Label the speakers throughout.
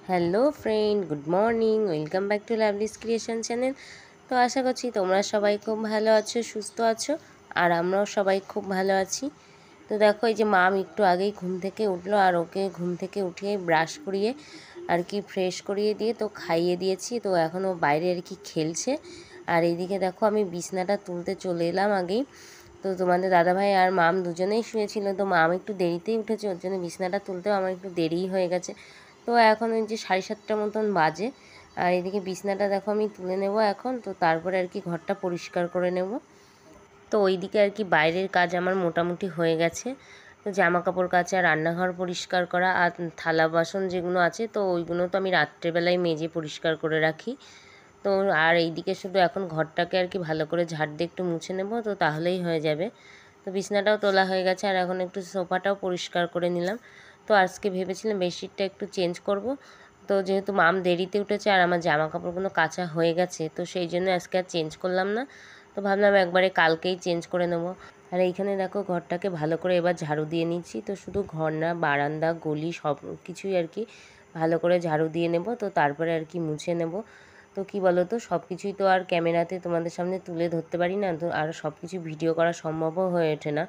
Speaker 1: Hello friend, good morning. Welcome back to lovely's creation channel. তো আশা করছি তোমরা সবাই খুব ভালো আছো, সুস্থ আছো, আর আমরাও সবাই খুব ভালো আছি। তো দেখো, এই যে মাম একটু আগেই ঘুম থেকে উঠলো, আর ওকে ঘুম থেকে উঠিয়ে ব্রাশ করিয়ে আর কি ফ্রেশ করিয়ে দিয়ে তো খাইয়ে দিয়েছি। তো এখন ও বাইরে আর কি খেলছে। আর এইদিকে দেখো, আমি বিছনাটা তুলতে চলে এলাম আগেই। তো তোমাদের দাদাভাই আর মাম দুজনেই শুয়েছিল। তো মাম একটু দেরিতেই উঠেছে, ওর জন্য বিছনাটা তুলতেও আমার একটু দেরিই হয়ে গেছে। তো এখন ওই যে 7:30 মতন বাজে। আর এদিকে বিছনাটা দেখো আমি তুলে নেব এখন। তো তারপরে আর কি ঘরটা পরিষ্কার করে নেব। তো ওইদিকে আর কি বাইরের কাজ আমার মোটামুটি হয়ে গেছে। তো জামা কাপড় কাচা, রান্নাঘর পরিষ্কার করা, আর থালা বাসন যেগুলো আছে তো ওইগুলো তো আমি রাত্রেবেলায় মেজে পরিষ্কার করে রাখি। তো আর এইদিকে শুধু এখন ঘরটাকে আর কি ভালো করে ঝাড় দিয়ে একটু মুছে নেব, তো তাহলেই হয়ে যাবে। তো বিছনাটাও তোলা হয়ে গেছে, আর এখন একটু সোফাটাও পরিষ্কার করে নিলাম। তো আজকে ভেবেছিলাম বেডশিটটা একটু চেঞ্জ করব। তো যেহেতু মাম দেরিতে উঠেছে আর আমার জামা কাপড়গুলো কাচা হয়ে গেছে, তো সেই জন্য আজকে আর চেঞ্জ করলাম না। তো ভাবলাম একবারে কালকেই চেঞ্জ করে নেব। আর এইখানে দেখো ঘরটাকে ভালো করে এবার ঝাড়ু দিয়ে নিচ্ছি। তো শুধু ঘর না, বারান্দা, গলি সব কিছুই আর কি ভালো করে ঝাড়ু দিয়ে নেব। তো তারপরে আর কি মুছে নেব। তো কি বলো তো, সব কিছুই তো আর ক্যামেরাতে তোমাদের সামনে তুলে ধরতে পারি না, তো আর সব কিছু ভিডিও করা সম্ভবও হয়ে ওঠে না।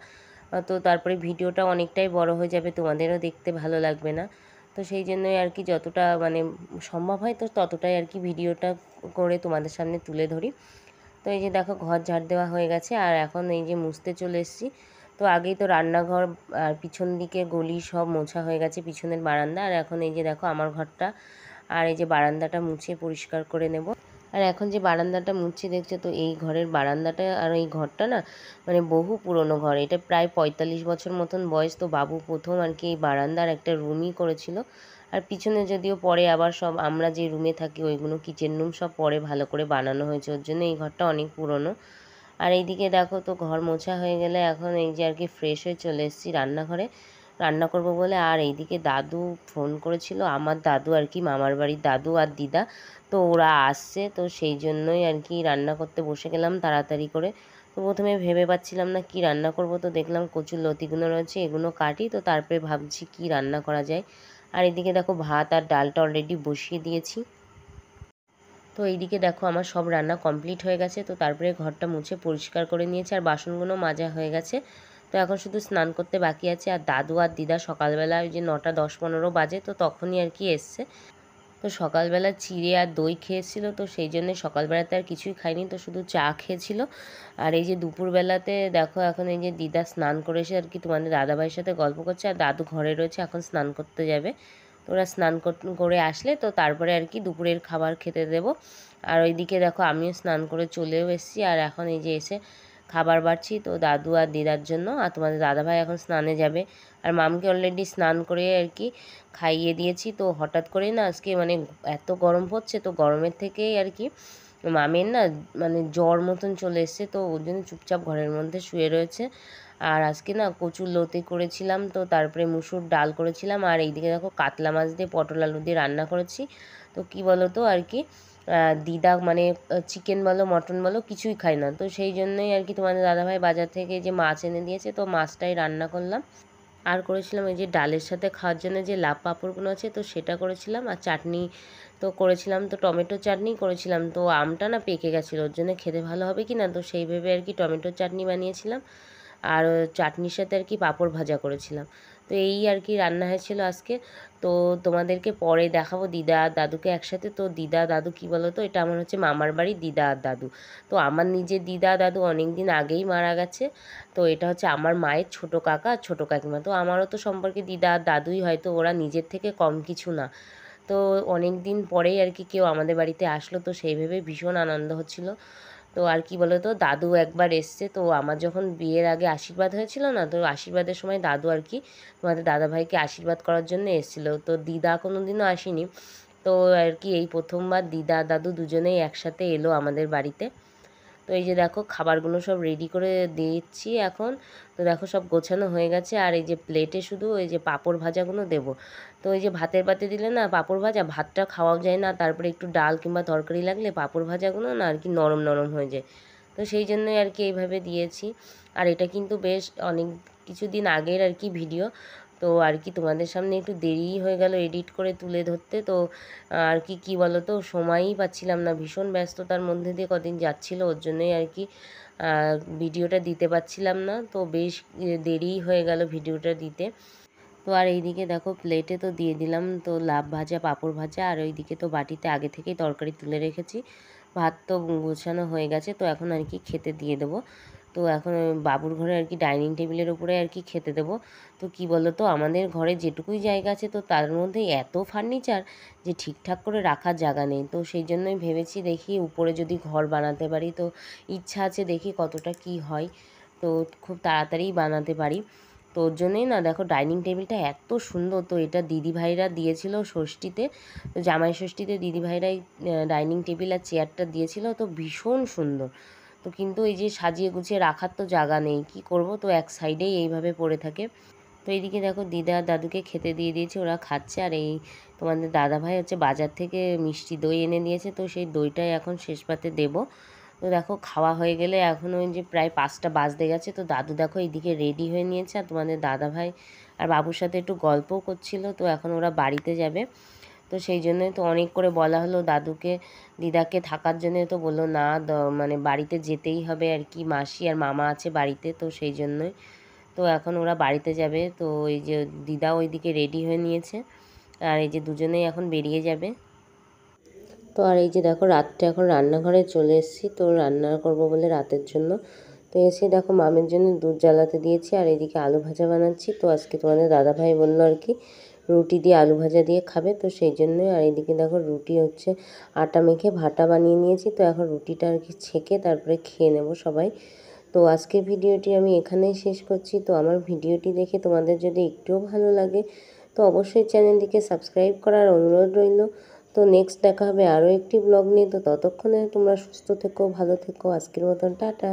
Speaker 1: তো তারপরে ভিডিওটা অনেকটাই বড় হয়ে যাবে, তোমাদেরও দেখতে ভালো লাগবে না। তো সেই জন্যই আর কি যতটা মানে সম্ভব হয় তো ততটাই আর কি ভিডিওটা করে তোমাদের সামনে তুলে ধরি। তো এই যে দেখো ঘর ঝাড় দেওয়া হয়ে গেছে, আর এখন এই যে মুছতে চলে এসেছি। তো আগেই তো রান্নাঘর আর পিছন দিকে গলি সব মোছা হয়ে গেছে, পিছনের বারান্দা। আর এখন এই যে দেখো আমার ঘরটা আর এই যে বারান্দাটা মুছে পরিষ্কার করে নেব। আর এখন যে বারান্দাটা মুছছি দেখছো, তো এই ঘরের বারান্দাটা আর এই ঘরটা না মানে বহু পুরনো ঘর। এটা প্রায় 45 বছর মতন বয়স। তো বাবু প্রথম আর কি এই বারান্দার একটা রুমই করেছিল। আর পিছনে যদিও পরে আবার সব আমরা যে রুমে থাকি ওইগুলো কিচেন রুম সব পরে ভালো করে বানানো হয়েছে, ওর জন্য এই ঘরটা অনেক পুরনো। আর এইদিকে দেখো, তো ঘর মোছা হয়ে গেলে এখন এই যে আর কি ফ্রেশ হয়ে চলে এসেছি রান্নাঘরে রান্না করব বলে। আর এইদিকে দাদু ফোন করেছিল, আমার দাদু আর কি মামার বাড়ির দাদু আর দিদা, তো ওরা আসছে। তো সেই জন্যই আর কি রান্না করতে বসে গেলাম তাড়াতাড়ি করে। তো প্রথমে ভেবে পাচ্ছিলাম না কি রান্না করব, তো দেখলাম কচুর লতিগুলো রয়েছে, এগুলো কাটি। তো তারপরে ভাবছি কি রান্না করা যায়। আর এদিকে দেখো ভাত আর ডালটা অলরেডি বসিয়ে দিয়েছি। তো এইদিকে দেখো আমার সব রান্না কমপ্লিট হয়ে গেছে। তো তারপরে ঘরটা মুছে পরিষ্কার করে নিয়েছি, আর বাসনগুলো মাজা হয়ে গেছে। তো এখন শুধু স্নান করতে বাকি আছে। আর দাদু আর দিদা সকালবেলা ওই যে 9টা 10-15 বাজে, তো তখনই আর কি এসছে। তো সকালবেলা চিড়ে আর দই খেয়েছিল, তো সেই জন্যে সকালবেলাতে আর কিছুই খাইনি, তো শুধু চা খেয়েছিল। আর এই যে দুপুরবেলাতে দেখো এখন এই যে দিদা স্নান করে এসে আর কি তোমাদের দাদাভাইয়ের সাথে গল্প করছে, আর দাদু ঘরে রয়েছে, এখন স্নান করতে যাবে। তো ওরা স্নান করে আসলে তো তারপরে আর কি দুপুরের খাবার খেতে দেব। আর ওইদিকে দেখো আমিও স্নান করে চলেও এসেছি, আর এখন এই যে এসে খাবার বাড়ছি তো দাদু আর দিদার জন্য। আর তোমাদের দাদাভাই এখন স্নানে যাবে। আর মামকে অলরেডি স্নান করে আর কি খাইয়ে দিয়েছি। তো হঠাৎ করে না আজকে মানে এত গরম পড়ছে, তো গরমের থেকেই আর কি মামের না মানে জ্বর মতন চলে এসছে, তো ওর জন্য চুপচাপ ঘরের মধ্যে শুয়ে রয়েছে। আর আজকে না কচুর লতি করেছিলাম, তো তারপরে মুসুর ডাল করেছিলাম, আর এইদিকে দেখো কাতলা মাছ দিয়ে পটল আলু দিয়ে রান্না করেছি। তো কি বলো তো আর কি দিদা মানে চিকেন বলো মটন বলো কিছুই খায় না, তো সেই জন্যই আর কি তোমাদের দাদাভাই বাজার থেকে যে মাছ এনে দিয়েছে, তো মাছটাই রান্না করলাম। আর করেছিলাম এই যে ডালের সাথে খাওয়ার জন্য যে লাউ পাঁপড়গুলো আছে, তো সেটা করেছিলাম। আর চাটনি তো করেছিলাম, তো টমেটো চাটনি করেছিলাম। তো আমটা না পেকে গেছিলো, ওর জন্য খেতে ভালো হবে কি না, তো সেই ভেবে আর কি টমেটো চাটনি বানিয়েছিলাম। আর চাটনির সাথে আর কি পাঁপড় ভাজা করেছিলাম। তো এই আর কি রান্না হয়েছিল আজকে। তো তোমাদেরকে পরে দেখাবো দিদা আর দাদুকে একসাথে। তো দিদা দাদু কি বলো তো, এটা আমার হচ্ছে মামার বাড়ি দিদা আর দাদু। তো আমার নিজের দিদা দাদু অনেক দিন আগেই মারা গেছে। তো এটা হচ্ছে আমার মায়ের ছোটো কাকা আর ছোটো কাকিমা। তো আমারও তো সম্পর্কে দিদা আর দাদুই হয়, তো ওরা নিজের থেকে কম কিছু না। তো অনেক দিন পরেই আর কি কেউ আমাদের বাড়িতে আসলো, তো সেই ভেবে ভীষণ আনন্দ হচ্ছিল। তো আর কি বলো তো, দাদু একবার এসছে, তো আমার যখন বিয়ের আগে আশীর্বাদ হয়েছিল না, তো আশীর্বাদের সময় দাদু আর কি তোমাদের দাদাভাইকে আশীর্বাদ করার জন্য এসেছিলো। তো দিদা কোনো দিনও আসেনি। তো আর কি এই প্রথমবার দিদা দাদু দুজনেই একসাথে এলো আমাদের বাড়িতে। তো এই যে দেখো খাবারগুলো সব রেডি করে দিচ্ছি এখন। তো দেখো সব গোছানো হয়ে গেছে, আর এই যে প্লেটে শুধু এই যে পাঁপড় ভাজাগুলো দেবো। তো এই যে ভাতের পাতে দিলে না পাঁপড় ভাজা ভাতটা খাওয়াও যায় না, তারপরে একটু ডাল কিংবা তরকারি লাগলে পাঁপড় ভাজাগুলো না আর কি নরম নরম হয়ে যায়। তো সেই জন্যই আর কি এইভাবে দিয়েছি। আর এটা কিন্তু বেশ অনেক কিছুদিন আগের আর কি ভিডিও। তো আর কি তোমাদের সামনে একটু দেরিই হয়ে গেল এডিট করে তুলে ধরতে। তো আর কি কী বলো তো, সময়ই পাচ্ছিলাম না, ভীষণ ব্যস্ততার মধ্যে দিয়ে কদিন যাচ্ছিলো, ওর জন্যই আর কি ভিডিওটা দিতে পারছিলাম না। তো বেশ দেরিই হয়ে গেল ভিডিওটা দিতে। তো আর এইদিকে দেখো প্লেটে তো দিয়ে দিলাম তো লাভ ভাজা, পাঁপড় ভাজা, আর ওইদিকে তো বাটিতে আগে থেকেই তরকারি তুলে রেখেছি। ভাত তো গোছানো হয়ে গেছে, তো এখন আর কি খেতে দিয়ে দেবো। তো এখন বাবুর ঘরে আর কি ডাইনিং টেবিলের উপরে আর কি খেতে দেবো। তো কি বলো তো, আমাদের ঘরে যেটুকুই জায়গা আছে তো তার মধ্যে এত ফার্নিচার যে ঠিকঠাক করে রাখার জায়গা নেই। তো সেই জন্যই ভেবেছি দেখি উপরে যদি ঘর বানাতে পারি, তো ইচ্ছা আছে দেখি কতটা কি হয়। তো খুব তাড়াতাড়ি বানাতে পারি। তো ওর জন্যই না দেখো ডাইনিং টেবিলটা এত সুন্দর। তো এটা দিদিভাইরা দিয়েছিল ষষ্ঠীতে, তো জামাই ষষ্ঠীতে দিদিভাইরাই ডাইনিং টেবিল আর চেয়ারটা দিয়েছিল, তো ভীষণ সুন্দর। তো কিন্তু এই যে সাজিয়ে গুছিয়ে রাখার তো জায়গা নেই, কি করব, তো এক সাইডেই এইভাবে পড়ে থাকে। তো এইদিকে দেখো দিদা আর দাদুকে খেতে দিয়ে দিয়েছে, ওরা খাচ্ছে। আর এই তোমাদের দাদাভাই হচ্ছে বাজার থেকে মিষ্টি দই এনে দিয়েছে, তো সেই দইটাই এখন শেষ পাতে দেবো। তো দেখো খাওয়া হয়ে গেলে এখন ওই যে প্রায় 5টা বাজতে গেছে। তো দাদু দেখো এইদিকে রেডি হয়ে নিয়েছে, আর তোমাদের দাদাভাই আর বাবুর সাথে একটু গল্পও করছিল। তো এখন ওরা বাড়িতে যাবে, তো সেই জন্যই তো অনেক করে বলা হলো দাদুকে, দিদাকে থাকার জন্য। তো বললো না, মানে বাড়িতে যেতেই হবে আর কি, মাসি আর মামা আছে বাড়িতে, তো সেই জন্যই। তো এখন ওরা বাড়িতে যাবে। তো এই যে দিদা ওইদিকে রেডি হয়ে নিয়েছে, আর এই যে দুজনেই এখন বেরিয়ে যাবে। তো আর এই যে দেখো রাতটা এখন রান্নাঘরে চলে এসেছি, তো রান্না করব বলে রাতের জন্য। তো এসে দেখো মামের জন্য দুধ জ্বালাতে দিয়েছি, আর এদিকে আলু ভাজা বানাচ্ছি। তো আজকে তোমাদের দাদাভাই বললো আর কি রুটি দিয়ে আলু ভাজা দিয়ে খাবে, তো সেই জন্যই। আর এদিকে দেখো রুটি হচ্ছে আটা মেখে ভাটা বানিয়ে নিয়েছি। তো এখন রুটিটা আর কি ছেঁকে তারপরে খেয়ে নেব সবাই। তো আজকের ভিডিওটি আমি এখানেই শেষ করছি। তো আমার ভিডিওটি দেখে তোমাদের যদি একটুও ভালো লাগে, তো অবশ্যই চ্যানেলটিকে সাবস্ক্রাইব করার অনুরোধ রইল। তো নেক্সট দেখা হবে আরও একটি ব্লগ নিয়ে। তো ততক্ষণে তোমরা সুস্থ থেকো, ভালো থেকো। আজকের মতন টাটা।